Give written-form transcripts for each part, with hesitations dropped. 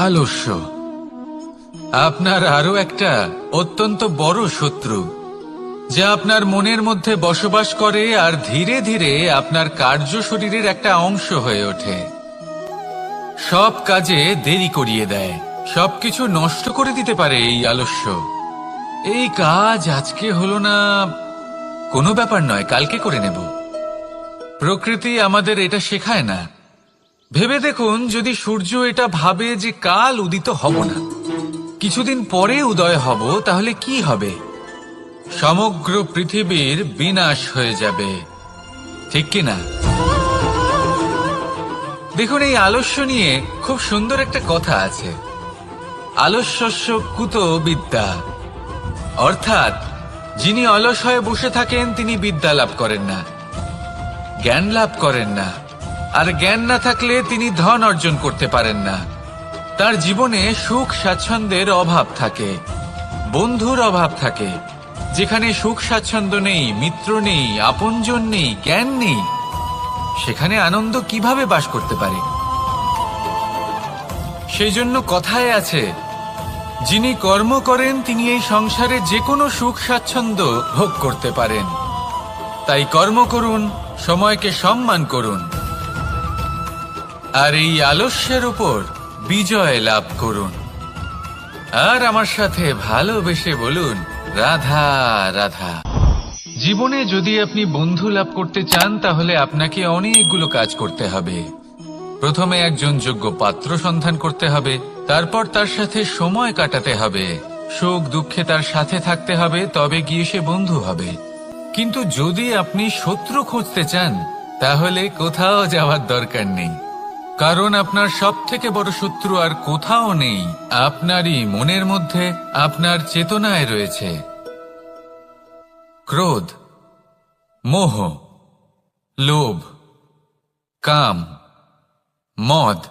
আলস্য আপনার আরো একটা অত্যন্ত বড় শত্রু, যা আপনার মনের মধ্যে বসবাস করে আর ধীরে ধীরে আপনার কার্য শরীরের একটা অংশ হয়ে ওঠে। সব কাজে দেরি করিয়ে দেয়, সবকিছু নষ্ট করে দিতে পারে এই আলস্য। এই কাজ আজকে হলো না, কোনো ব্যাপার নয়, কালকে করে নেব। প্রকৃতি আমাদের এটা শেখায় না। ভেবে দেখুন, যদি সূর্য এটা ভাবে যে কাল উদিত হব না, কিছুদিন পরে উদয় হব, তাহলে কি হবে? সমগ্র পৃথিবীর বিনাশ হয়ে যাবে, ঠিক কিনা? দেখুন, এই আলস্য নিয়ে খুব সুন্দর একটা কথা আছে, আলস্যস্য কুতো বিদ্যা। অর্থাৎ যিনি অলস হয়ে বসে থাকেন তিনি বিদ্যা লাভ করেন না, জ্ঞান লাভ করেন না, আর জ্ঞান না থাকলে তিনি ধন অর্জন করতে পারেন না। তার জীবনে সুখ স্বাচ্ছন্দ্যের অভাব থাকে, বন্ধুর অভাব থাকে। যেখানে সুখ স্বাচ্ছন্দ্য নেই, মিত্র নেই, আপনজন নেই, জ্ঞান নেই, সেখানে আনন্দ কিভাবে বাস করতে পারে? সেই জন্য কথায় আছে, যিনি কর্ম করেন তিনি এই সংসারে যে কোনো সুখ স্বাচ্ছন্দ্য ভোগ করতে পারেন। তাই কর্ম করুন, সময়কে সম্মান করুন, আর এই আলস্যের উপর বিজয় লাভ করুন। আর আমার সাথে ভালোবেসে বলুন, রাধা রাধা। জীবনে যদি আপনি বন্ধু লাভ করতে চান, তাহলে আপনাকে অনেকগুলো কাজ করতে হবে। প্রথমে একজন যোগ্য পাত্র সন্ধান করতে হবে, তারপর তার সাথে সময় কাটাতে হবে, সুখ দুঃখে তার সাথে থাকতে হবে, তবে গিয়ে সে বন্ধু হবে। কিন্তু যদি আপনি শত্রু খুঁজতে চান, তাহলে কোথাও যাওয়ার দরকার নেই, কারণ আপনার সব থেকে বড় শত্রু আর কোথাও নেই, আপনারই মনের মধ্যে, আপনার চেতনায় রয়েছে। ক্রোধ, মোহ, লোভ, কাম, মদ,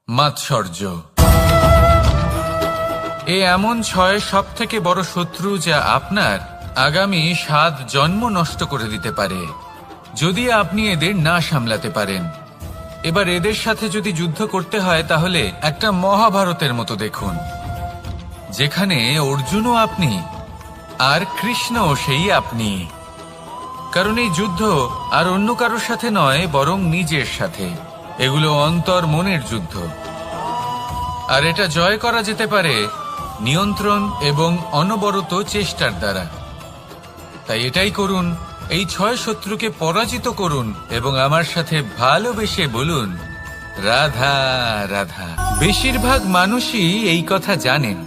মাৎসর্য। এ এমন 6 সব থেকে বড় শত্রু, যা আপনার আগামী 7 জন্ম নষ্ট করে দিতে পারে, যদি আপনি এদের না সামলাতে পারেন। এবার এদের সাথে যদি যুদ্ধ করতে হয়, তাহলে একটা মহাভারতের মতো দেখুন, যেখানে অর্জুনও আপনি আর কৃষ্ণও সেই আপনি। কারণ এই যুদ্ধ আর অন্য কারোর সাথে নয়, বরং নিজের সাথে। এগুলো অন্তর মনের যুদ্ধ, আর এটা জয় করা যেতে পারে নিয়ন্ত্রণ এবং অনবরত চেষ্টার দ্বারা। তাই এটাই করুন, এই 6 শত্রুকে পরাজিত করুন এবং আমার সাথে ভালোবেসে বলুন, রাধা রাধা। বেশিরভাগ মানুষই এই কথা জানেন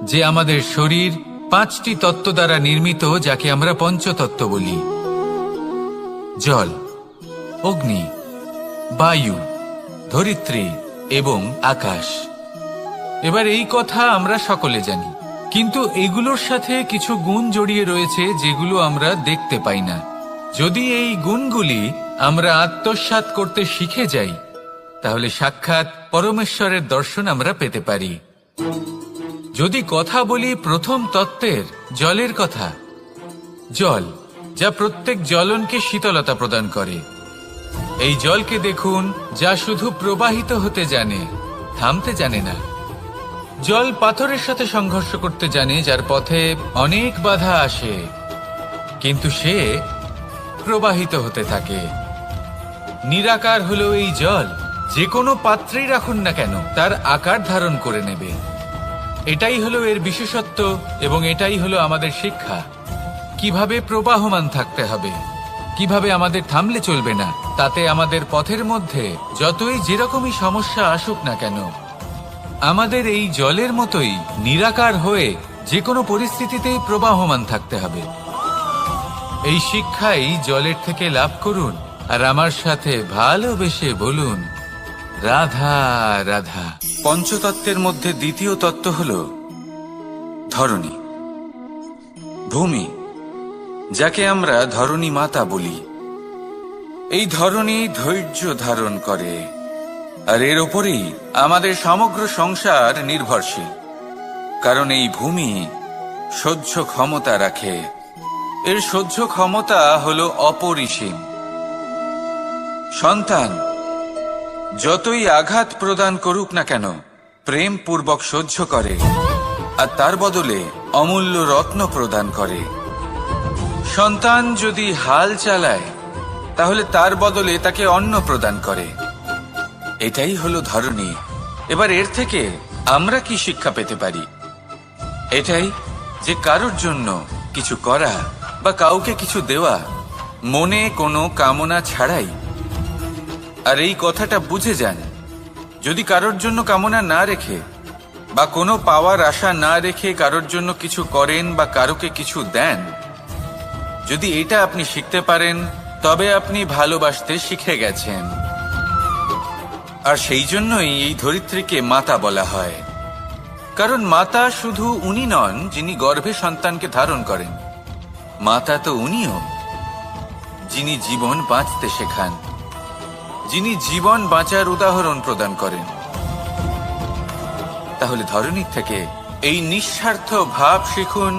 যে আমাদের শরীর 5টি তত্ত্ব দ্বারা নির্মিত, যাকে আমরা পঞ্চতত্ত্ব বলি: জল, অগ্নি, বায়ু, ধরিত্রী এবং আকাশ। এবার এই কথা আমরা সকলে জানি, কিন্তু এগুলোর সাথে কিছু গুণ জড়িয়ে রয়েছে যেগুলো আমরা দেখতে পাই না। যদি এই গুণগুলি আমরা আত্মসাৎ করতে শিখে যাই, তাহলে সাক্ষাৎ পরমেশ্বরের দর্শন আমরা পেতে পারি। যদি কথা বলি প্রথম তত্ত্বের, জলের কথা, জল যা প্রত্যেক জ্বলনকে শীতলতা প্রদান করে। এই জলকে দেখুন, যা শুধু প্রবাহিত হতে জানে, থামতে জানে না। জল পাথরের সাথে সংঘর্ষ করতে জানে, যার পথে অনেক বাধা আসে, কিন্তু সে প্রবাহিত হতে থাকে। নিরাকার হলো এই জল, যে কোনো পাত্রেই রাখুন না কেন, তার আকার ধারণ করে নেবে। এটাই হলো এর বিশেষত্ব, এবং এটাই হলো আমাদের শিক্ষা। কিভাবে প্রবাহমান থাকতে হবে, কিভাবে আমাদের থামলে চলবে না, তাতে আমাদের পথের মধ্যে যতই যেরকমই সমস্যা আসুক না কেন, আমাদের এই জলের মতোই নিরাকার হয়ে যে কোনো পরিস্থিতিতেই প্রবাহমান থাকতে হবে। এই শিক্ষাই জলের থেকে লাভ করুন, আর আমার সাথে ভালোবেসে বলুন, রাধা রাধা। পঞ্চতত্ত্বের মধ্যে দ্বিতীয় তত্ত্ব হল ধরণী, ভূমি, যাকে আমরা ধরণী মাতা বলি। এই ধরণী ধৈর্য ধারণ করে, আর এর ওপরেই আমাদের সমগ্র সংসার নির্ভরশীল। কারণ এই ভূমি সহ্য ক্ষমতা রাখে, এর সহ্য ক্ষমতা হলো অপরিসীম। সন্তান যতই আঘাত প্রদান করুক না কেন, প্রেম পূর্বক সহ্য করে আর তার বদলে অমূল্য রত্ন প্রদান করে। সন্তান যদি হাল চালায় তাহলে তার বদলে তাকে অন্ন প্রদান করে। এটাই হলো ধরনী। এবার এর থেকে আমরা কি শিক্ষা পেতে পারি? এটাই যে কারোর জন্য কিছু করা বা কাউকে কিছু দেওয়া মনে কোনো কামনা ছাড়াই। আর এই কথাটা বুঝে যান, যদি কারোর জন্য কামনা না রেখে বা কোনো পাওয়ার আশা না রেখে কারোর জন্য কিছু করেন বা কারোকে কিছু দেন, যদি এটা আপনি শিখতে পারেন তবে আপনি ভালোবাসতে শিখে গেছেন। আর সেই জন্যই এই ধরিত্রীকে মাতা বলা হয়, কারণ মাতা শুধু উনি নন যিনি গর্ভে সন্তানকে ধারণ করেন, মাতা তো উনিও যিনি জীবন বাঁচতে শেখান, যিনি জীবন বাঁচার উদাহরণ প্রদান করেন। তাহলে ধরনীর থেকে এই নিঃস্বার্থ ভাব শিখুন,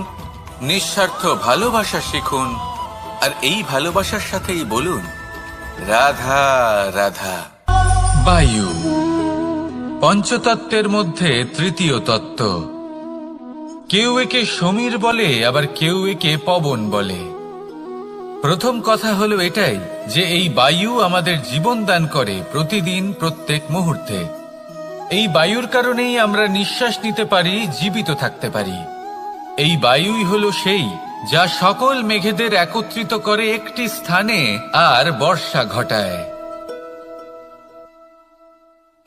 নিঃস্বার্থ ভালোবাসা শিখুন, আর এই ভালোবাসার সাথেই বলুন রাধা রাধা। বায়ু পঞ্চতত্ত্বের মধ্যে তৃতীয় তত্ত্ব। কেউ একে সমীর বলে, আবার কেউ একে পবন বলে। প্রথম কথা হলো এটাই যে এই বায়ু আমাদের জীবন দান করে প্রতিদিন, প্রত্যেক মুহূর্তে। এই বায়ুর কারণেই আমরা নিঃশ্বাস নিতে পারি, জীবিত থাকতে পারি। এই বায়ুই হলো সেই যা সকল মেঘেদের একত্রিত করে একটি স্থানে আর বর্ষা ঘটায়।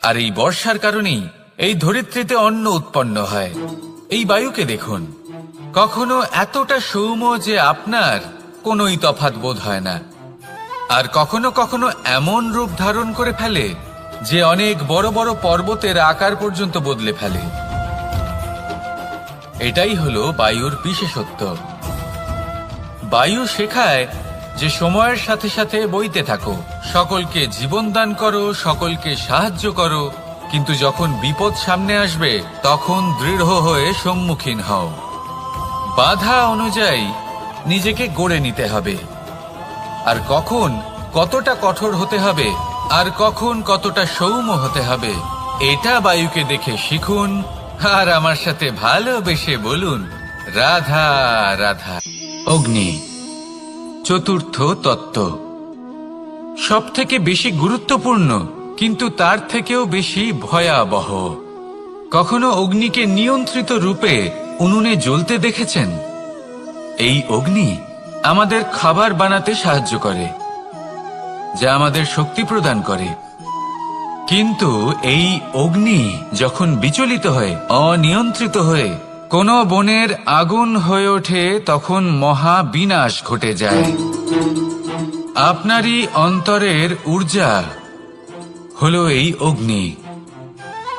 আর এই বর্ষার কারণেই এই ধরিত্রীতে অন্ন উৎপন্ন হয়। এই বায়ুকে দেখুন, কখনো এতটা সৌম্য যে আপনার কোনোই তফাৎ বোধ হয় না, আর কখনো কখনো এমন রূপ ধারণ করে ফেলে যে অনেক বড় বড় পর্বতের আকার পর্যন্ত বদলে ফেলে। এটাই হলো বায়ুর বিশেষত্ব। বায়ু শেখায় যে সময়ের সাথে সাথে বইতে থাকো, সকলকে জীবন দান করো, সকলকে সাহায্য করো, কিন্তু যখন বিপদ সামনে আসবে তখন দৃঢ় হয়ে সম্মুখীন হও। বাধা অনুযায়ী নিজেকে গড়ে নিতে হবে, আর কখন কতটা কঠোর হতে হবে আর কখন কতটা সৌম্য হতে হবে এটা বায়ুকে দেখে শিখুন, আর আমার সাথে ভালোবেসে বলুন রাধা রাধা। অগ্নি চতুর্থ তত্ত্ব, সব থেকে বেশি গুরুত্বপূর্ণ কিন্তু তার থেকেও বেশি ভয়াবহ। কখনো অগ্নিকে নিয়ন্ত্রিত রূপে উনুনে জ্বলতে দেখেছেন? এই অগ্নি আমাদের খাবার বানাতে সাহায্য করে, যা আমাদের শক্তি প্রদান করে। কিন্তু এই অগ্নি যখন বিচলিত হয়ে, অনিয়ন্ত্রিত হয়ে কোনো বনের আগুন হয়ে ওঠে, তখন মহা বিনাশ ঘটে যায়। আপনারই অন্তরের ঊর্জা হলো এই অগ্নি।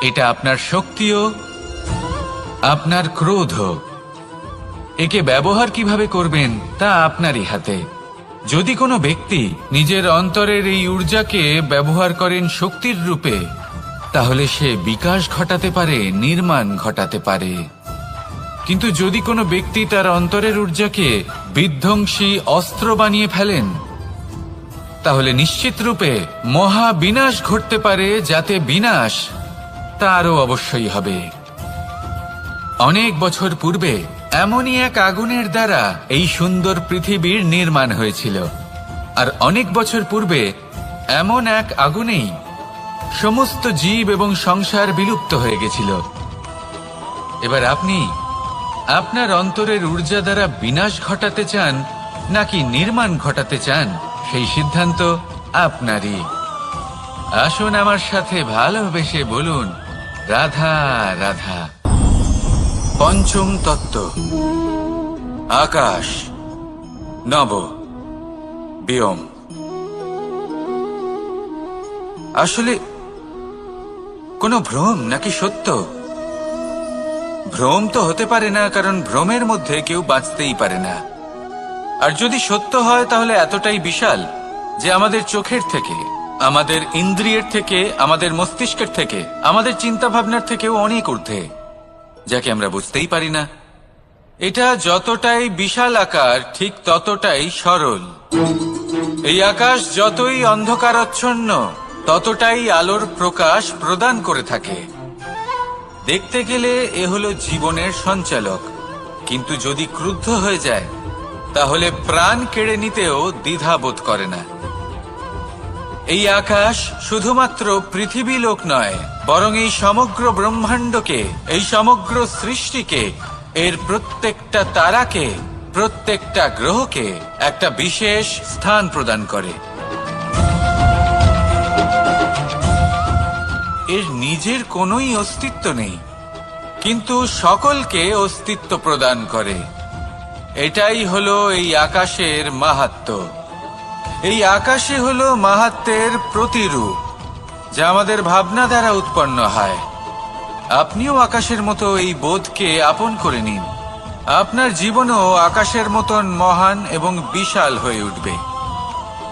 এটা আপনার শক্তিও, আপনার ক্রোধ। একে ব্যবহার কিভাবে করবেন তা আপনারই হাতে। যদি কোনো ব্যক্তি নিজের অন্তরের এই ঊর্জাকে ব্যবহার করেন শক্তির রূপে, তাহলে সে বিকাশ ঘটাতে পারে, নির্মাণ ঘটাতে পারে। কিন্তু যদি কোনো ব্যক্তি তার অন্তরের ঊর্জাকে বিধ্বংসী অস্ত্র বানিয়ে ফেলেন, তাহলে নিশ্চিত রূপে মহা বিনাশ ঘটতে পারে, যাতে বিনাশ তারও অবশ্যই হবে। অনেক বছর পূর্বে এমনই এক আগুনের দ্বারা এই সুন্দর পৃথিবীর নির্মাণ হয়েছিল, আর অনেক বছর পূর্বে এমন এক আগুনেই সমস্ত জীব এবং সংসার বিলুপ্ত হয়ে গেছিল। এবার আপনি আপনার অন্তরের ঊর্জা দ্বারা বিনাশ ঘটাতে চান নাকি নির্মাণ ঘটাতে চান, সেই সিদ্ধান্ত আপনারই। আসুন আমার সাথে ভালোবেসে বলুন রাধা রাধা। পঞ্চম তত্ত্ব, আকাশ নব ব্যোম। আসলে কোনো ভ্রম নাকি সত্য? ভ্রম তো হতে পারে না, কারণ ভ্রমের মধ্যে কেউ বাঁচতেই পারে না। আর যদি সত্য হয় তাহলে এতটাই বিশাল যে আমাদের চোখের থেকে, আমাদের ইন্দ্রিয়ের থেকে, আমাদের মস্তিষ্কের থেকে, আমাদের চিন্তা ভাবনার থেকেও অনেক ঊর্ধ্বে, যাকে আমরা বুঝতেই পারি না। এটা যতটাই বিশাল আকার, ঠিক ততটাই সরল। এই আকাশ যতই অন্ধকারাচ্ছন্ন, ততটাই আলোর প্রকাশ প্রদান করে থাকে। দেখতে গেলে এ হলো জীবনের সঞ্চালক, কিন্তু যদি ক্রুদ্ধ হয়ে যায় তাহলে প্রাণ কেড়ে নিতেও দ্বিধা বোধ করে না। এই আকাশ শুধুমাত্র পৃথিবী লোক নয়, বরং এই সমগ্র ব্রহ্মাণ্ডকে, এই সমগ্র সৃষ্টিকে, এর প্রত্যেকটা তারাকে, প্রত্যেকটা গ্রহকে একটা বিশেষ স্থান প্রদান করে। এর নিজের কোনোই অস্তিত্ব নেই, কিন্তু সকলকে অস্তিত্ব প্রদান করে। এটাই হলো এই আকাশের মাহাত্ম্য। এই আকাশে হলো মাহাত্ম্যের প্রতিরূপ, যা আমাদের ভাবনা দ্বারা উৎপন্ন হয়। আপনিও আকাশের মতো এই বোধকে আপন করে নিন। আপনার জীবনও আকাশের মতন মহান এবং বিশাল হয়ে উঠবে।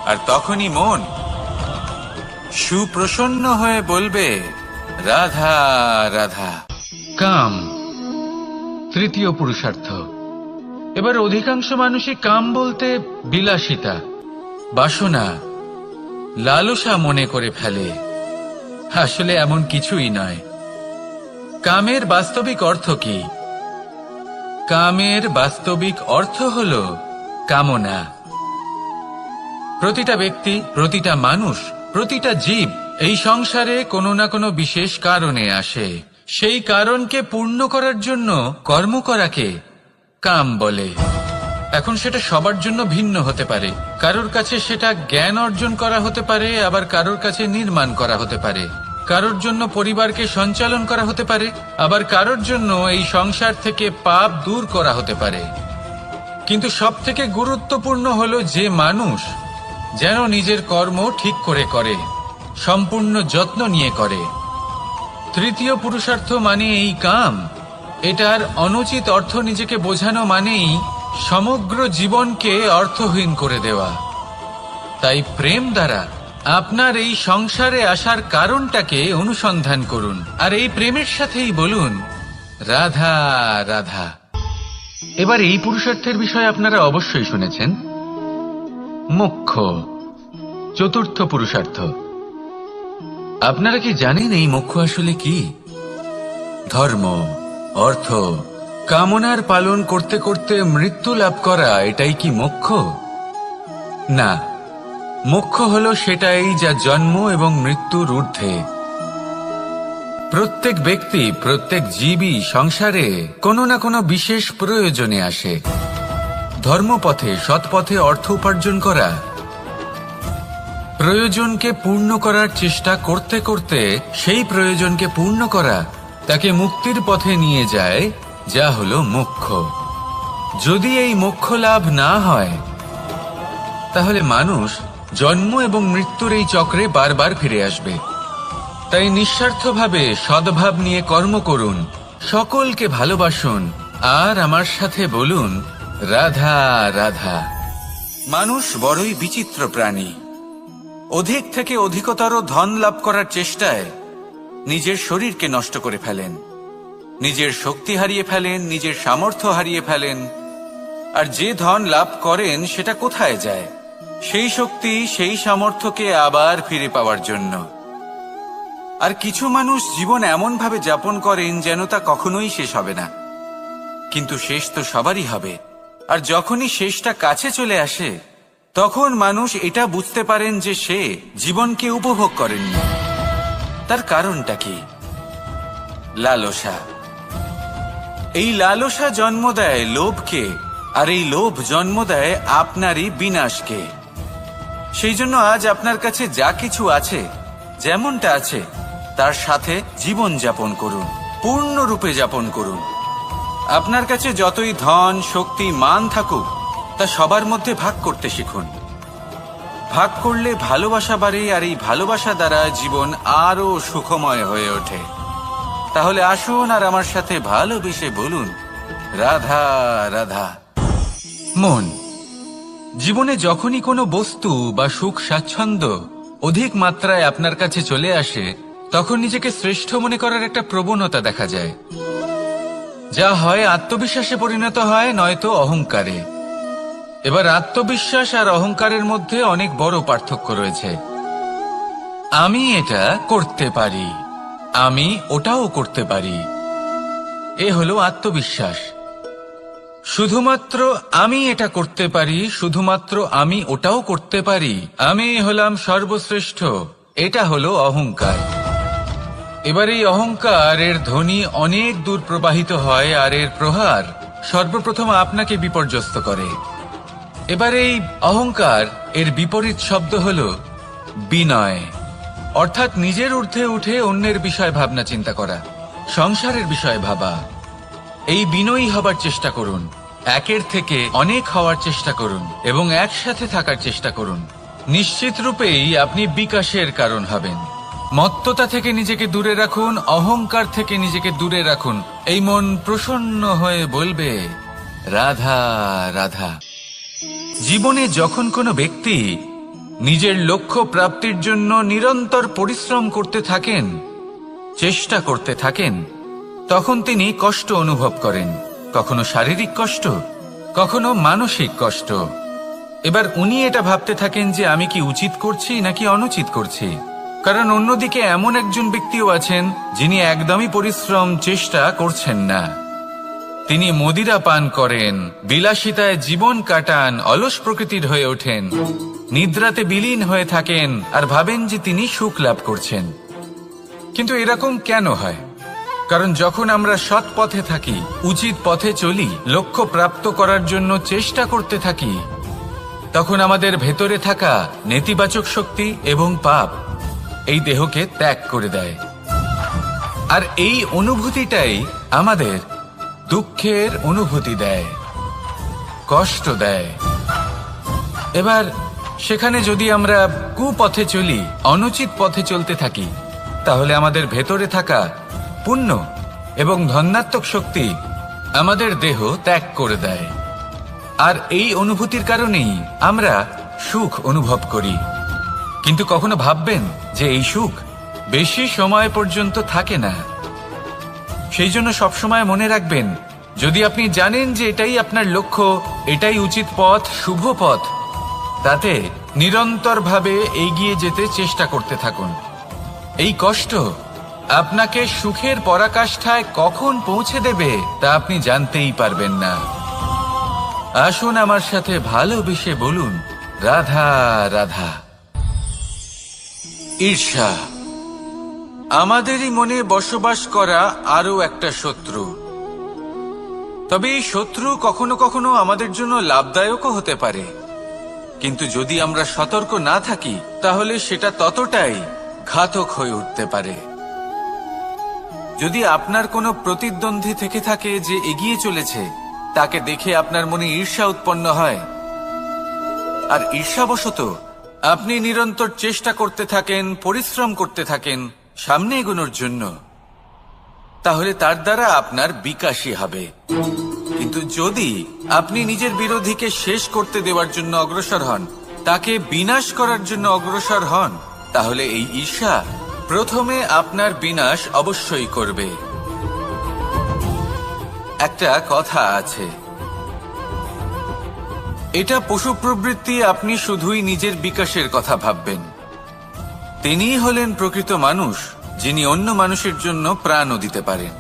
আর তখনই মন সুপ্রসন্ন হয়ে বলবে, রাধা রাধা। কাম, তৃতীয় পুরুষার্থ। এবার অধিকাংশ মানুষই কাম বলতে বিলাসিতা, বাসনা, লালসা মনে করে ফেলে। আসলে এমন কিছুই নয়। কামের বাস্তবিক অর্থ কি? কামের বাস্তবিক অর্থ হল কামনা। প্রতিটা ব্যক্তি, প্রতিটা মানুষ, প্রতিটা জীব এই সংসারে কোনো না কোনো বিশেষ কারণে আসে। সেই কারণকে পূর্ণ করার জন্য কর্ম করাকে কাম বলে। এখন সেটা সবার জন্য ভিন্ন হতে পারে। কারোর কাছে সেটা জ্ঞান অর্জন করা হতে পারে, আবার কারোর কাছে নির্মাণ করা হতে পারে। কারোর জন্য পরিবারকে সঞ্চালন করা হতে পারে, আবার কারোর জন্য এই সংসার থেকে পাপ দূর করা হতে পারে। কিন্তু সবথেকে গুরুত্বপূর্ণ হলো যে মানুষ যেন নিজের কর্ম ঠিক করে করে, সম্পূর্ণ যত্ন নিয়ে করে। তৃতীয় পুরুষার্থ মানে এই কাম। এটার অনুচিত অর্থ নিজেকে বোঝানো মানেই সমগ্র জীবনকে অর্থহীন করে দেওয়া। তাই প্রেম দ্বারা আপনার এই সংসারে আসার কারণটাকে অনুসন্ধান করুন, আর এই প্রেমের সাথেই বলুন, রাধা রাধা। এবার এই পুরুষার্থের বিষয়ে আপনারা অবশ্যই শুনেছেন, মোক্ষ, চতুর্থ পুরুষার্থ। আপনারা কি জানেন এই মোক্ষ আসলে কি? ধর্ম, অর্থ, কামনার পালন করতে করতে মৃত্যু লাভ করা, এটাই কি মোক্ষ? না, মোক্ষ হলো সেটাই যা জন্ম এবং মৃত্যুর ঊর্ধ্বে। প্রত্যেক ব্যক্তি, প্রত্যেক জীবই সংসারে কোনো না কোনো বিশেষ প্রয়োজনে আসে। ধর্মপথে, সৎপথে অর্থ উপার্জন করা, প্রয়োজনকে পূর্ণ করার চেষ্টা করতে করতে সেই প্রয়োজনকে পূর্ণ করা তাকে মুক্তির পথে নিয়ে যায়, যা হলো মোক্ষ। যদি এই মোক্ষ লাভ না হয় তাহলে মানুষ জন্ম এবং মৃত্যুর এই চক্রে বারবার ফিরে আসবে। তাই নিঃস্বার্থভাবে সদ্ভাব নিয়ে কর্ম করুন, সকলকে ভালোবাসুন, আর আমার সাথে বলুন, রাধা রাধা। মানুষ বড়ই বিচিত্র প্রাণী। অধিক থেকে অধিকতর ধন লাভ করার চেষ্টায় নিজের শরীরকে নষ্ট করে ফেলেন, নিজের শক্তি হারিয়ে ফেলেন, নিজের সামর্থ্য হারিয়ে ফেলেন। আর যে ধন লাভ করেন সেটা কোথায় যায়? সেই শক্তি, সেই সামর্থ্যকে আবার ফিরে পাওয়ার জন্য। আর কিছু মানুষ জীবন এমন ভাবে যাপন করেন যেন তা কখনোই শেষ হবে না, কিন্তু শেষ তো সবারই হবে। আর যখনই শেষটা কাছে চলে আসে তখন মানুষ এটা বুঝতে পারেন যে সে জীবনকে উপভোগ করেননি। তার কারণটা কি? লালসা। এই লালসা জন্ম দেয় লোভকে, আর এই লোভ জন্ম দেয় আপনারই বিনাশকে। সেই জন্য আজ আপনার কাছে যা কিছু আছে, যেমনটা আছে, তার সাথে জীবন যাপন করুন, পূর্ণরূপে যাপন করুন। আপনার কাছে যতই ধন, শক্তি, মান থাকুক, তা সবার মধ্যে ভাগ করতে শিখুন। ভাগ করলে ভালোবাসা বাড়ে, আর এই ভালোবাসা দ্বারা জীবন আরো সুখময় হয়ে ওঠে। তাহলে আসুন আর আমার সাথে ভালোবেসে বলুন, রাধা রাধা। মন, জীবনে যখনই কোনো বস্তু বা সুখ স্বাচ্ছন্দ্য অধিক মাত্রায় আপনার কাছে চলে আসে, তখন নিজেকে শ্রেষ্ঠ মনে করার একটা প্রবণতা দেখা যায়, যা হয় আত্মবিশ্বাসে পরিণত হয়, নয়তো অহংকারে। এবার আত্মবিশ্বাস আর অহংকারের মধ্যে অনেক বড় পার্থক্য রয়েছে। আমি এটা করতে পারি, আমি ওটাও করতে পারি, এ হলো আত্মবিশ্বাস। শুধুমাত্র আমি এটা করতে পারি, শুধুমাত্র আমি ওটাও করতে পারি, আমি হলাম সর্বশ্রেষ্ঠ, এটা হলো অহংকার। এবার এই অহংকার এর ধ্বনি অনেক দূর প্রবাহিত হয়, আর এর প্রহার সর্বপ্রথম আপনাকে বিপর্যস্ত করে। এবার এই অহংকার এর বিপরীত শব্দ হলো বিনয়, অর্থাৎ নিজের ঊর্ধ্বে উঠে অন্যের বিষয় ভাবনা চিন্তা করা, সংসারের বিষয় ভাবা। এই বিনয়ী হবার চেষ্টা করুন, একের থেকে অনেক হওয়ার চেষ্টা করুন এবং একসাথে থাকার চেষ্টা করুন। নিশ্চিত রূপেই আপনি বিকাশের কারণ হবেন। মত্ততা থেকে নিজেকে দূরে রাখুন, অহংকার থেকে নিজেকে দূরে রাখুন। এই মন প্রসন্ন হয়ে বলবে রাধা রাধা। জীবনে যখন কোনো ব্যক্তি নিজের লক্ষ্য প্রাপ্তির জন্য নিরন্তর পরিশ্রম করতে থাকেন, চেষ্টা করতে থাকেন, তখন তিনি কষ্ট অনুভব করেন, কখনো শারীরিক কষ্ট, কখনো মানসিক কষ্ট। এবার উনি এটা ভাবতে থাকেন যে আমি কি উচিত করছি নাকি অনুচিত করছি। কারণ অন্যদিকে এমন একজন ব্যক্তিও আছেন যিনি একদমই পরিশ্রম চেষ্টা করছেন না। তিনি মদিরা পান করেন, বিলাসিতায় জীবন কাটান, অলস প্রকৃতির হয়ে ওঠেন, নিদ্রাতে বিলীন হয়ে থাকেন আর ভাবেন যে তিনি সুখ লাভ করছেন। কিন্তু এরকম কেন হয়? কারণ যখন আমরা সৎ পথে থাকি, উচিত পথে চলি, লক্ষ্য প্রাপ্ত করার জন্য চেষ্টা করতে থাকি, তখন আমাদের ভেতরে থাকা নেতিবাচক শক্তি এবং পাপ এই দেহকে ত্যাগ করে দেয়। আর এই অনুভূতিটাই আমাদের দুঃখের অনুভূতি দেয়, কষ্ট দেয়। এবার সেখানে যদি আমরা কুপথে চলি, অনুচিত পথে চলতে থাকি, তাহলে আমাদের ভেতরে থাকা পুণ্য এবং ধনাত্মক শক্তি আমাদের দেহ ত্যাগ করে দেয়। আর এই অনুভূতির কারণেই আমরা সুখ অনুভব করি। কিন্তু কখনো ভাববেন যে এই সুখ বেশি সময় পর্যন্ত থাকে না। সেই জন্য সবসময় মনে রাখবেন, যদি আপনি জানেন যে এটাই আপনার লক্ষ্য, এটাই উচিত পথ, শুভ পথ, তাতে নিরন্তরভাবে এগিয়ে যেতে চেষ্টা করতে থাকুন। এই কষ্ট আপনাকে সুখের পরাকাষ্ঠায় কখন পৌঁছে দেবে তা আপনি জানতেই পারবেন না। আসুন আমার সাথে ভালোবেসে বলুন রাধা রাধা। ঈর্ষা আমাদেরই মনে বসবাস করা আরো একটা শত্রু। তবে এই শত্রু কখনো কখনো আমাদের জন্য লাভদায়কও হতে পারে, কিন্তু যদি আমরা সতর্ক না থাকি তাহলে সেটা ততটাই ঘাতক হয়ে উঠতে পারে। যদি আপনার কোনো প্রতিদ্বন্দ্বী থেকে থাকে যে এগিয়ে চলেছে, তাকে দেখে আপনার মনে ঈর্ষা উৎপন্ন হয়, আর ঈর্ষাবশত আপনি নিরন্তর চেষ্টা করতে থাকেন, পরিশ্রম করতে থাকেন সামনে এগোনোর জন্য, তাহলে তার দ্বারা আপনার বিকাশই হবে। কিন্তু যদি আপনি নিজের বিরোধীকে শেষ করতে দেওয়ার জন্য অগ্রসর হন, তাকে বিনাশ করার জন্য অগ্রসর হন, তাহলে এই ঈর্ষা প্রথমে আপনার বিনাশ অবশ্যই করবে। একটা কথা আছে, এটা পশু প্রবৃত্তি, আপনি শুধুই নিজের বিকাশের কথা ভাববেন। তিনিই হলেন প্রকৃত মানুষ, যিনি অন্য মানুষের জন্য প্রাণও দিতে পারেন।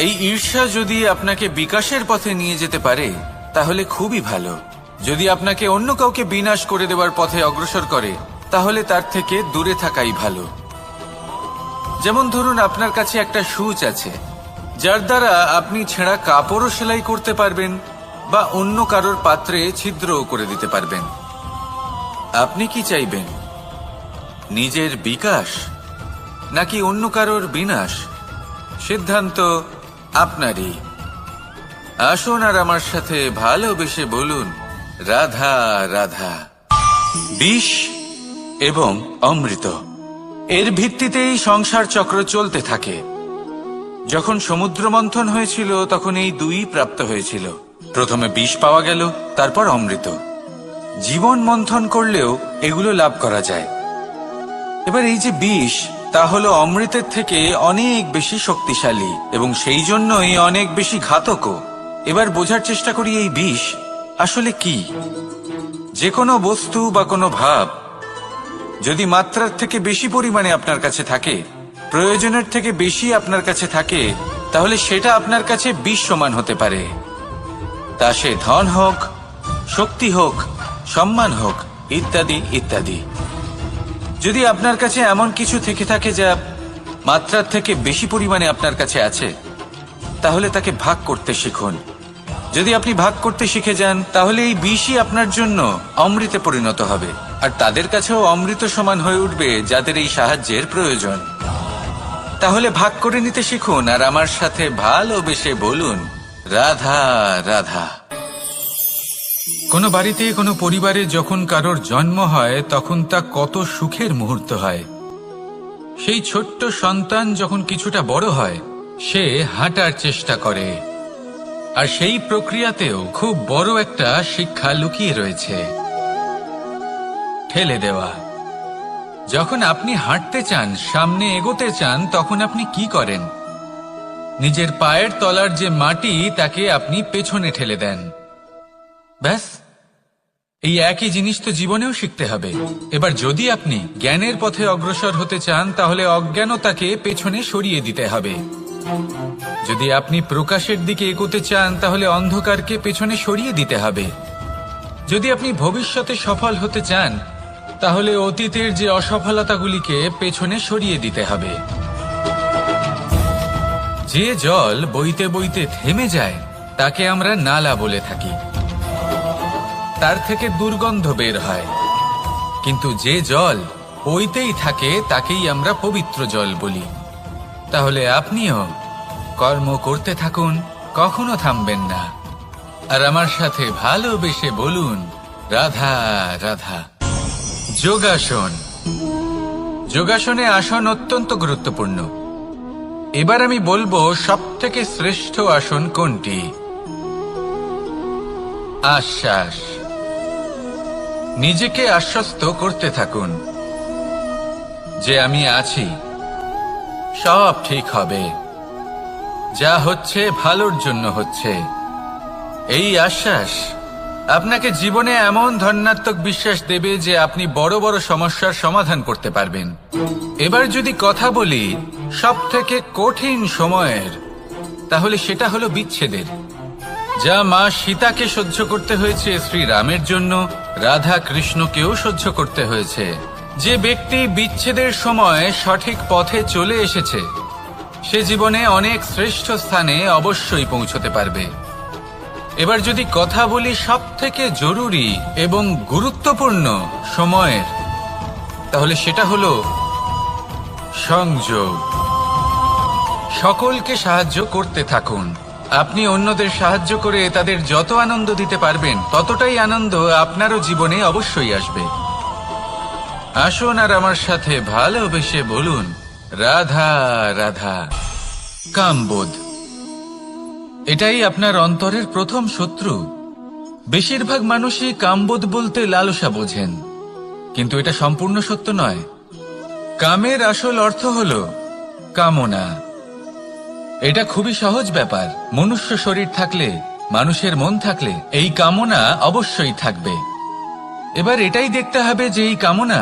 এই ঈর্ষা যদি আপনাকে বিকাশের পথে নিয়ে যেতে পারে তাহলে খুবই ভালো। যদি আপনাকে অন্য কাউকে বিনাশ করে দেওয়ার পথে অগ্রসর করে, তাহলে তার থেকে দূরে থাকাই ভালো। যেমন ধরুন, আপনার কাছে একটা সূচ আছে, যার দ্বারা আপনি ছেঁড়া কাপড়ও সেলাই করতে পারবেন বা অন্য কারোর পাত্রে ছিদ্রও করে দিতে পারবেন। আপনি কি চাইবেন, নিজের বিকাশ নাকি অন্য কারোর বিনাশ? সিদ্ধান্ত আপনারই। আসুন আর আমার সাথে ভালোবেসে বলুন রাধা রাধা। বিষ এবং অমৃত, এর ভিত্তিতেই সংসার চক্র চলতে থাকে। যখন সমুদ্র মন্থন হয়েছিল তখন এই দুই প্রাপ্ত হয়েছিল। প্রথমে বিষ পাওয়া গেল, তারপর অমৃত। জীবন মন্থন করলেও এগুলো লাভ করা যায়। এবার এই যে বিষ, তা হলো অমৃতের থেকে অনেক বেশি শক্তিশালী এবং সেই জন্যই অনেক বেশি ঘাতকও। এবার বোঝার চেষ্টা করি এই বিষ আসলে কি। যে কোনো বস্তু বা কোনো ভাব যদি মাত্রার থেকে বেশি পরিমাণে আপনার কাছে থাকে, প্রয়োজনের থেকে বেশি আপনার কাছে থাকে, তাহলে সেটা আপনার কাছে বিষ সমান হতে পারে। তা সে ধন হোক, শক্তি হোক, সম্মান হোক, ইত্যাদি ইত্যাদি। যদি আপনার কাছে এমন কিছু থেকে থাকে যা মাত্রার থেকে বেশি পরিমাণে আপনার কাছে আছে, তাহলে তাকে ভাগ করতে শিখুন। যদি আপনি ভাগ করতে শিখে যান, তাহলে এই বিষই আপনার জন্য অমৃতে পরিণত হবে, আর তাদের কাছেও অমৃত সমান হয়ে উঠবে যাদের এই সাহায্যের প্রয়োজন। তাহলে ভাগ করে নিতে শিখুন আর আমার সাথে ভালোবেসে বলুন, রাধা রাধা। কোনো বাড়িতে, কোনো পরিবারে যখন কারোর জন্ম হয়, তখন তা কত সুখের মুহূর্ত হয়। সেই ছোট্ট সন্তান যখন কিছুটা বড় হয়, সে হাঁটার চেষ্টা করে, আর সেই প্রক্রিয়াতেও খুব বড় একটা শিক্ষা লুকিয়ে রয়েছে, ঠেলে দেওয়া। যখন আপনি হাঁটতে চান, সামনে এগোতে চান, তখন আপনি কি করেন? নিজের পায়ের তলার যে মাটি, তাকে আপনি পেছনে ঠেলে দেন। ব্যাস, এই একই জিনিস তো জীবনেও শিখতে হবে। এবার যদি আপনি জ্ঞানের পথে অগ্রসর হতে চান, তাহলে অজ্ঞানতাকে পেছনে সরিয়ে দিতে হবে। যদি আপনি প্রকাশের দিকে এগোতে চান, তাহলে অন্ধকারকে পেছনে সরিয়ে দিতে হবে। যদি আপনি ভবিষ্যতে সফল হতে চান, তাহলে অতীতের যে অসফলতাগুলিকে পেছনে সরিয়ে দিতে হবে। যে জল বইতে বইতে থেমে যায়, তাকে আমরা নালা বলে থাকি। তার থেকে দুর্গন্ধ বের হয়। কিন্তু যে জল বইতেই থাকে, তাকেই আমরা পবিত্র জল বলি। তাহলে আপনিও কর্ম করতে থাকুন, কখনো থামবেন না। আর আমার সাথে ভালোবেসে বলুন, রাধা রাধা। যোগাসন। যোগাসনে আসন অত্যন্ত গুরুত্বপূর্ণ। এবার আমি বলবো সবথেকে শ্রেষ্ঠ আসন কোনটি। আশ্বাস। নিজেকে আশ্বস্ত করতে থাকুন যে আমি আছি, সব ঠিক হবে, যা হচ্ছে ভালোর জন্য হচ্ছে। এই আশ্বাস আপনাকে জীবনে এমন ধনাত্মক বিশ্বাস দেবে যে আপনি বড় বড় সমস্যার সমাধান করতে পারবেন। এবার যদি কথা বলি সবথেকে কঠিন সময়ের, তাহলে সেটা হলো বিচ্ছেদের। যা মা সীতাকে সহ্য করতে হয়েছে, শ্রীরামের জন্য রাধা কৃষ্ণকেও সহ্য করতে হয়েছে। যে ব্যক্তি বিচ্ছেদের সময় সঠিক পথে চলে এসেছে, সে জীবনে অনেক শ্রেষ্ঠ স্থানে অবশ্যই পৌঁছতে পারবে। এবার যদি কথা বলি সবথেকে জরুরি এবং গুরুত্বপূর্ণ সময়ের, তাহলে সেটা হলো সংযোগ। সকলকে সাহায্য করতে থাকুন। আপনি অন্যদের সাহায্য করে তাদের যত আনন্দ দিতে পারবেন, ততটাই আনন্দ আপনারও জীবনে অবশ্যই আসবে। আসুন আর আমার সাথে ভালোবেসে বলুন, রাধা রাধা। কামবোধ, এটাই আপনার অন্তরের প্রথম শত্রু। বেশিরভাগ মানুষই কামবোধ বলতে লালসা বোঝেন, কিন্তু এটা সম্পূর্ণ সত্য নয়। কামের আসল অর্থ হলো কামনা। এটা খুবই সহজ ব্যাপার। মনুষ্য শরীর থাকলে, মানুষের মন থাকলে, এই কামনা অবশ্যই থাকবে। এবার এটাই দেখতে হবে যে এই কামনা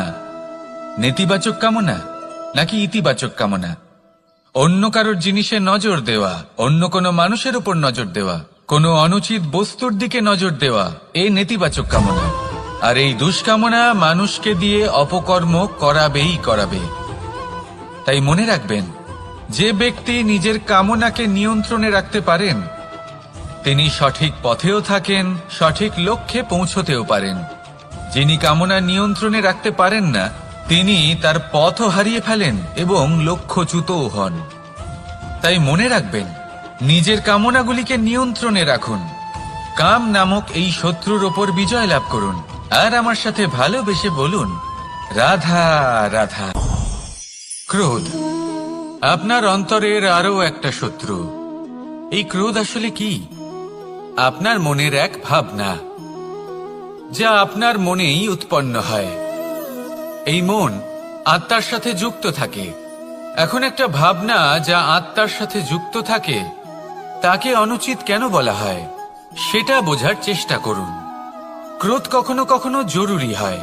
নেতিবাচক কামনা নাকি ইতিবাচক কামনা। অন্য কারোর জিনিসে নজর দেওয়া, অন্য কোনো মানুষের উপর নজর দেওয়া, কোনো অনুচিত বস্তুর দিকে নজর দেওয়া, এই নেতিবাচক কামনা। আর এই দুষ্কামনা মানুষকে দিয়ে অপকর্ম করাবেই করাবে। তাই মনে রাখবেন, যে ব্যক্তি নিজের কামনাকে নিয়ন্ত্রণে রাখতে পারেন, তিনি সঠিক পথেও থাকেন, সঠিক লক্ষ্যে পৌঁছতেও পারেন। যিনি কামনা নিয়ন্ত্রণে রাখতে পারেন না, তিনি তার পথও হারিয়ে ফেলেন এবং লক্ষ্যচ্যুতও হন। তাই মনে রাখবেন, নিজের কামনাগুলিকে নিয়ন্ত্রণে রাখুন। কাম নামক এই শত্রুর ওপর বিজয় লাভ করুন। আর আমার সাথে ভালোবেসে বলুন, রাধা রাধা। ক্রোধ, আপনার অন্তরের আরো একটা শত্রু। এই ক্রোধ আসলে কি? আপনার মনের এক ভাবনা, যা আপনার মনেই উৎপন্ন হয়। এই মন আত্মার সাথে যুক্ত থাকে। এখন একটা ভাবনা যা আত্মার সাথে যুক্ত থাকে, তাকে অনুচিত কেন বলা হয়, সেটা বোঝার চেষ্টা করুন। ক্রোধ কখনো কখনো জরুরি হয়,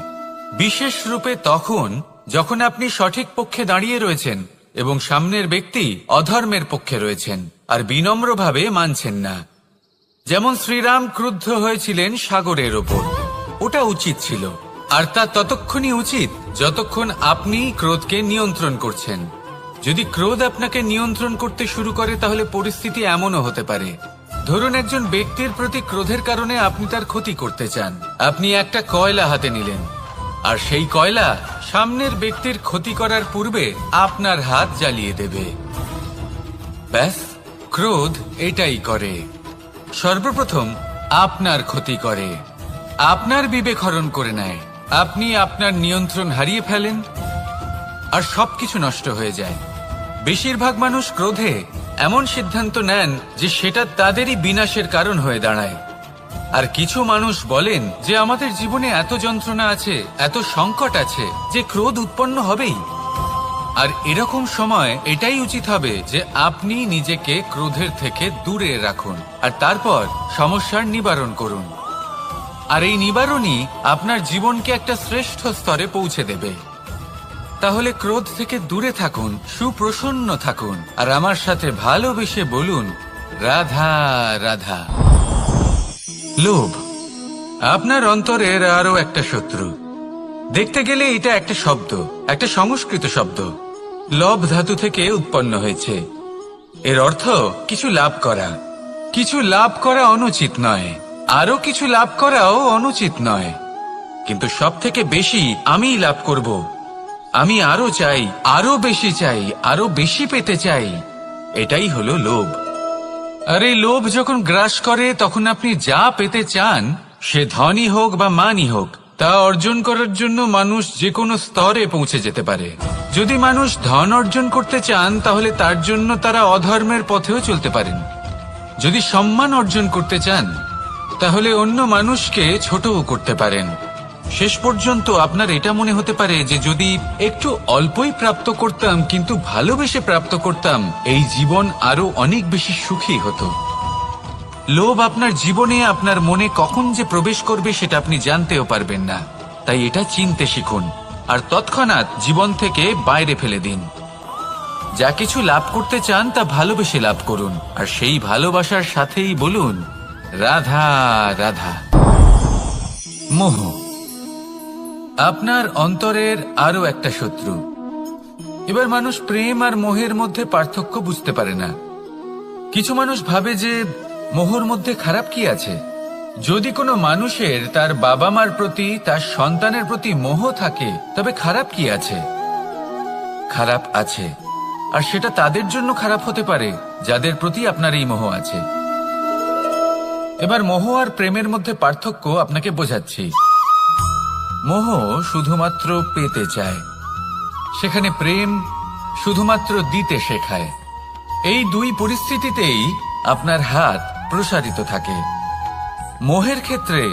বিশেষ রূপে তখন যখন আপনি সঠিক পক্ষে দাঁড়িয়ে রয়েছেন এবং সামনের ব্যক্তি অধর্মের পক্ষে রয়েছেন। আর বিনম্রভাবে মানছেন না। যেমন শ্রীরাম ক্রুদ্ধ হয়েছিলেন সাগরের ওপর, ওটা উচিত ছিল, আর তা ততক্ষণই উচিত যতক্ষণ আপনি ক্রোধকে নিয়ন্ত্রণ করছেন। যদি ক্রোধ আপনাকে নিয়ন্ত্রণ করতে শুরু করে তাহলে পরিস্থিতি এমনও হতে পারে, ধরুন একজন ব্যক্তির প্রতি ক্রোধের কারণে আপনি তার ক্ষতি করতে চান। আপনি একটা কয়লা হাতে নিলেন, আর সেই কয়লা সামনের ব্যক্তির ক্ষতি করার পূর্বে আপনার হাত জ্বালিয়ে দেবে। ব্যাস, ক্রোধ এটাই করে, সর্বপ্রথম আপনার ক্ষতি করে, আপনার বিবেক হরণ করে নেয়, আপনি আপনার নিয়ন্ত্রণ হারিয়ে ফেলেন, আর সবকিছু নষ্ট হয়ে যায়। বেশিরভাগ মানুষ ক্রোধে এমন সিদ্ধান্ত নেন যে সেটা তাদেরই বিনাশের কারণ হয়ে দাঁড়ায়। আর কিছু মানুষ বলেন যে আমাদের জীবনে এত যন্ত্রণা আছে, এত সংকট আছে যে ক্রোধ উৎপন্ন হবেই। আর এরকম সময় এটাই উচিত হবে যে আপনি নিজেকে ক্রোধের থেকে দূরে রাখুন, আর তারপর সমস্যার নিবারণ করুন। আর এই নিবারণই আপনার জীবনকে একটা শ্রেষ্ঠ স্তরে পৌঁছে দেবে। তাহলে ক্রোধ থেকে দূরে থাকুন, সুপ্রসন্ন থাকুন, আর আমার সাথে ভালোবেসে বলুন, রাধা রাধা। লোভ আপনার অন্তরের আরো একটা শত্রু। দেখতে গেলে এটা একটা শব্দ, একটা সংস্কৃত শব্দ, লব ধাতু থেকে উৎপন্ন হয়েছে। এর অর্থ কিছু লাভ করা। কিছু লাভ করা অনুচিত নয়, আরো কিছু লাভ করাও অনুচিত নয়, কিন্তু সব থেকে বেশি আমিই লাভ করব, আমি আরো চাই, আরো বেশি চাই, আরো বেশি পেতে চাই, এটাই হলো লোভ। আর এই লোভ যখন গ্রাস করে তখন আপনি যা পেতে চান, সে ধনই হোক বা মানই হোক, তা অর্জন করার জন্য মানুষ যে কোনো স্তরে পৌঁছে যেতে পারে। যদি মানুষ ধন অর্জন করতে চান তাহলে তার জন্য তারা অধর্মের পথেও চলতে পারেন। যদি সম্মান অর্জন করতে চান তাহলে অন্য মানুষকে ছোটও করতে পারেন। শেষ পর্যন্ত আপনার এটা মনে হতে পারে যে যদি একটু অল্পই প্রাপ্ত করতাম, কিন্তু ভালোবেসে প্রাপ্ত করতাম, এই জীবন আরো অনেক বেশি সুখী হতো। লোভ আপনার জীবনে, আপনার মনে কখন যে প্রবেশ করবে সেটা আপনি জানতেও পারবেন না। তাই এটা চিনতে শিখুন, আর তৎক্ষণাৎ জীবন থেকে বাইরে ফেলে দিন। যা কিছু লাভ করতে চান তা ভালোবেসে লাভ করুন, আর সেই ভালোবাসার সাথেই বলুন, রাধা রাধা। মোহ আপনার অন্তরের আরো একটা শত্রু। এবার মানুষ প্রেম আর মোহের মধ্যে পার্থক্য বুঝতে পারে না। কিছু মানুষ ভাবে যে মোহর মধ্যে খারাপ কি আছে। যদি কোনো মানুষের তার বাবা মার প্রতি, তার সন্তানের প্রতি মোহ থাকে, তবে খারাপ কি আছে? খারাপ আছে, আর সেটা তাদের জন্য খারাপ হতে পারে যাদের প্রতি আপনার এই মোহ আছে। এবার মোহ আর প্রেমের মধ্যে পার্থক্য আপনাকে বোঝাচ্ছি। মোহ শুধুমাত্র পেতে চায়, সেখানে প্রেম শুধুমাত্র দিতে শেখায়। এই দুই পরিস্থিতিতেই আপনার হাত প্রসারিত থাকে। মোহের ক্ষেত্রে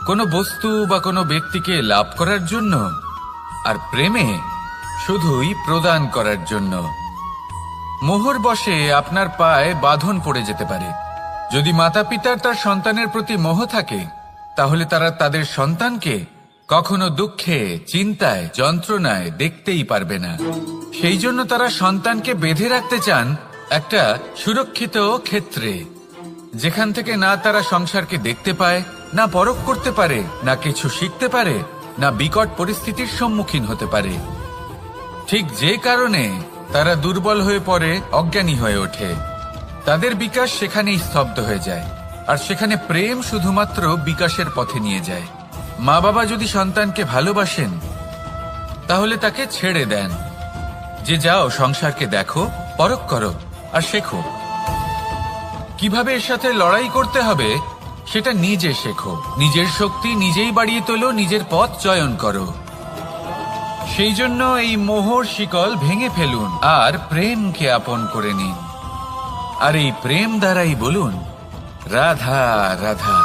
কোনো বস্তু বা কোনো ব্যক্তিকে লাভ করার জন্য, আর প্রেমে শুধুই প্রদান করার জন্য। মোহর বশে আপনার পায়ে বাঁধন পড়ে যেতে পারে। যদি মাতা পিতার তার সন্তানের প্রতি মোহ থাকে তাহলে তারা তাদের সন্তানকে কখনো দুঃখে, চিন্তায়, যন্ত্রণায় দেখতেই পারবে না। সেই জন্য তারা সন্তানকে বেঁধে রাখতে চান একটা সুরক্ষিত ক্ষেত্রে, যেখান থেকে না তারা সংসারকে দেখতে পায়, না পরখ করতে পারে, না কিছু শিখতে পারে, না বিকট পরিস্থিতির সম্মুখীন হতে পারে। ঠিক যে কারণে তারা দুর্বল হয়ে পড়ে, অজ্ঞানী হয়ে ওঠে। তাদের বিকাশ সেখানেই স্তব্ধ হয়ে যায়, আর সেখানে প্রেম শুধুমাত্র বিকাশের পথে নিয়ে যায়। মা বাবা যদি সন্তানকে ভালোবাসেন তাহলে তাকে ছেড়ে দেন যে যাও সংসারকে দেখো, পরখ করো আর শেখো। কিভাবে এর সাথে লড়াই করতে হবে সেটা নিজে শেখো। নিজের শক্তি নিজেই বাড়িয়ে তোলো, নিজের পথ চয়ন করো। সেই জন্য এই মোহর শিকল ভেঙে ফেলুন আর প্রেমকে আপন করে নিন। আর এই প্রেম দ্বারাই বলুন, রাধা রাধা।